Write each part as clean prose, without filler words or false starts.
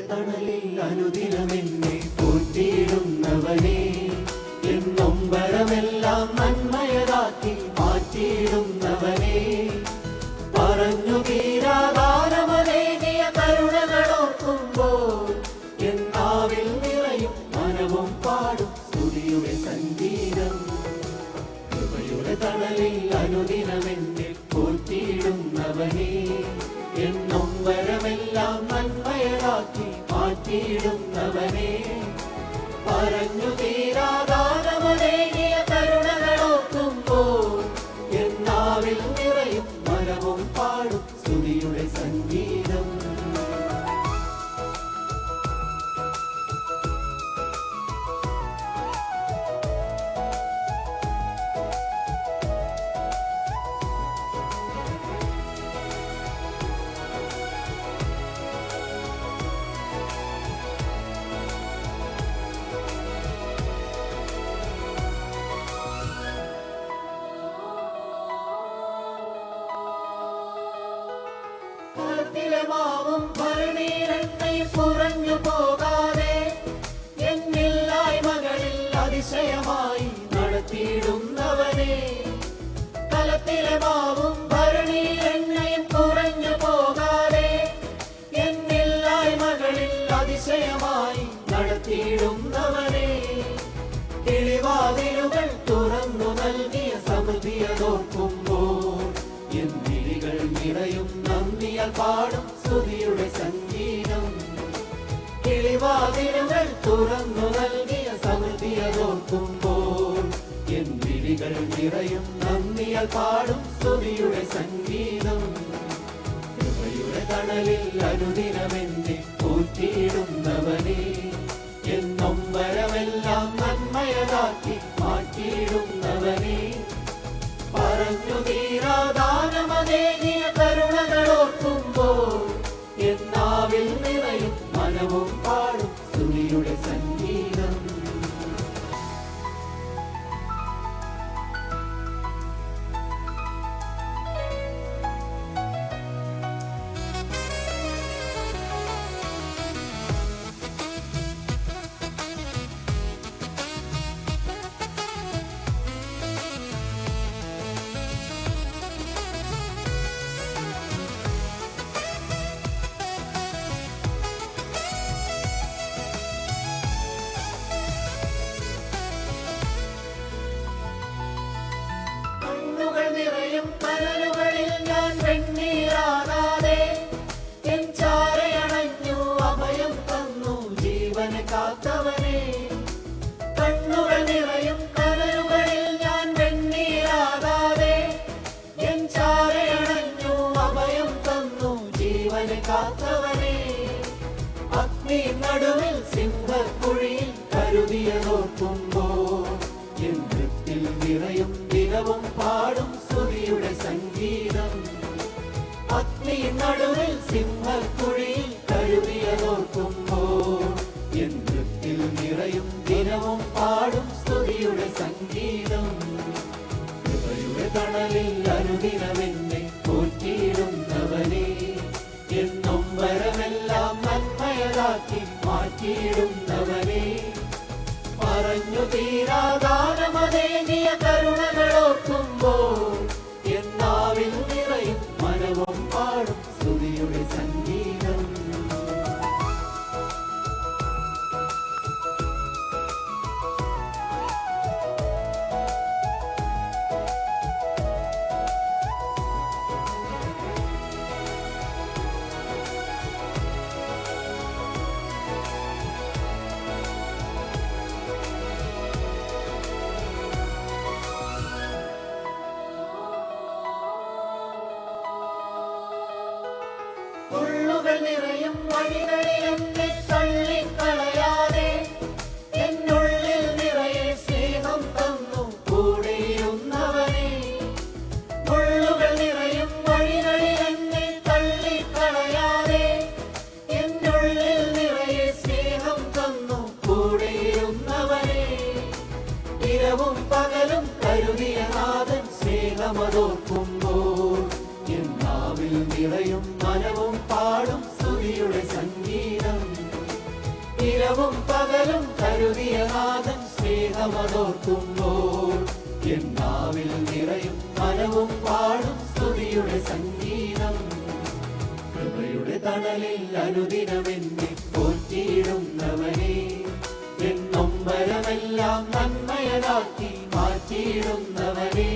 തണലിൽ അനുദിനമെന്നെ പോറ്റിയിടുന്നവനെ, എന്നൊമ്പരമെല്ലാം നന്മയതാക്കി മാറ്റിയിടുന്നവനെ, പറഞ്ഞു തീരാതാരമനേകിയ കരുണകളോർക്കുമ്പോൾ എന്നാവിൽ നിറയും മനവും പാടും സ്തുതിയുടെ സംഗീതം. കൃപയുടെ തണലിൽ അനുദിനമെന്നെ പോറ്റിയിടുന്നവനെ, എന്നൊമ്പരമെല്ലാം നന്മയതാക്കി മാറ്റിയിടുന്നവനെ, പറഞ്ഞു തീരാതാരമനേകിയ കരുണകളോർക്കുമ്പോൾ എന്നാവിൽ നിറയും മനവും പാടും സ്തുതിയുടെ സംഗീതം. മാവും ഭരണീരണ്ണയും കുറഞ്ഞു പോകാതെ എന്നില്ലായ്മകളിൽ അതിശയമായി നടത്തിയിടുന്നവനെ, കലത്തിലെ മാവും ഭരണീരണ്ണയും കുറഞ്ഞു പോകാതെ എന്നില്ലായ്മകളിൽ അതിശയമായി നടത്തിയിടുന്നവനെ, കിളിവാതിലുകൾ തുറന്നു നൽകിയ സമൃദ്ധിയതോർക്കുമ്പോൾ എന്നിഴികൾ നിറയും നന്ദിയാൽ പാടും സ്തുതിയുടെ സംഗീതം. കിളിവാതിലുകൾ തുറന്നു നൽകിയ സമൃദ്ധിയതോർക്കുമ്പോൾ എന്നിഴികൾ നിറയും നന്ദിയാൽ പാടും സ്തുതിയുടെ സംഗീതം. കൃപയുടെ തണലിൽ അനുദിനമെന്നെ പോറ്റിയിടുന്നവനെ, എന്നൊമ്പരമെല്ലാം നന്മയതാക്കി മാറ്റിയിടുന്നവനെ, പറഞ്ഞു തീരാദാനമനേകിയ കരുണകളോർക്കുമ്പോൾ എന്നാവിൽ നിറയും മനവും പാടും സ്തുതിയുടെ സംഗീതം. കനലുകളിൽ ഞാൻ വെണ്ണീറാകാതെ എൻ ചാരയണഞ്ഞു അഭയം തന്നു ജീവനെ കാത്തവനെ, കണ്ണുകൾ നിറയും കനലുകളിൽ ഞാൻ വെണ്ണീറാകാതെ എൻ ചാരയണഞ്ഞു അഭയം തന്നു ജീവനെ കാത്തവനെ, അഗ്നി നടുവിൽ സിംഹക്കുഴിയിൽ കരുതിയതോർക്കുമ്പോൾ എൻ വൃത്തിൽ നിറയും ദിനവും പാടും സ്തുതിയുടെ സംഗീതം. അഗ്നി നടുവിൽ സിംഹക്കുഴിയിൽ കരുതിയതോർക്കുമ്പോൾ എൻ വൃത്തിൽ നിറയും ദിനവും പാടും സ്തുതിയുടെ സംഗീതം. കൃപയുടെ തണലിൽ അനുദിനമെന്നെ പോറ്റിയിടുന്നവനെ, എന്നൊമ്പരമെല്ലാം നന്മയതാക്കി മാറ്റിയിടുന്നവനെ, പറഞ്ഞു തീരാദാനമനേകിയ കരുണകളോർക്കുമ്പോൾ എന്നാവിൽ നിറയും മനവും പാടും സ്തുതിയുടെ സംഗീതം. ഉള്ളുകൾ നിറയും വഴികളിൽ എന്നെ തള്ളിക്കളയാതെ എന്നുള്ളിൽ നിറയെ സ്നേഹം തന്നു കൂടെയിരുന്നവനെ, ഉള്ളുകൾ നിറയും വഴികളിൽ എന്നെ തള്ളിക്കളയാതെ എന്നുള്ളിൽ നിറയെ സ്നേഹം തന്നു കൂടെയിരുന്നവനെ, ഇരവും പകലും കരുതിയ നാഥൻ സ്നേഹമതോർക്കുമ്പോൾ എന്നാവിൽ നിറയും മനവും പാടും സ്തുതിയുടെ സംഗീതം. കരുതിയ നാഥൻ സ്നേഹമതോർക്കുമ്പോൾ എന്നാവിൽ നിറയും മനവും പാടും സ്തുതിയുടെ സംഗീതം. കൃപയുടെ തണലിൽ അനുദിനമെന്നെ പോറ്റിയിടുന്നവനെ, എന്നൊമ്പരമെല്ലാം നന്മയതാക്കി മാറ്റിയിടുന്നവനെ,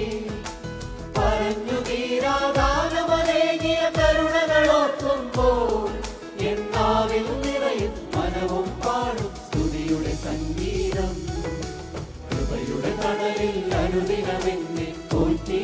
പറഞ്ഞു തീരാദാനമനേകിയ കരുണകളോർക്കുമ്പോൾ എന്നാവിൽ നിറയും മനവും പാടും സ്തുതിയുടെ സംഗീതം. കൃപയുടെ തണലിൽ അനുദിനമെന്നെ പോറ്റി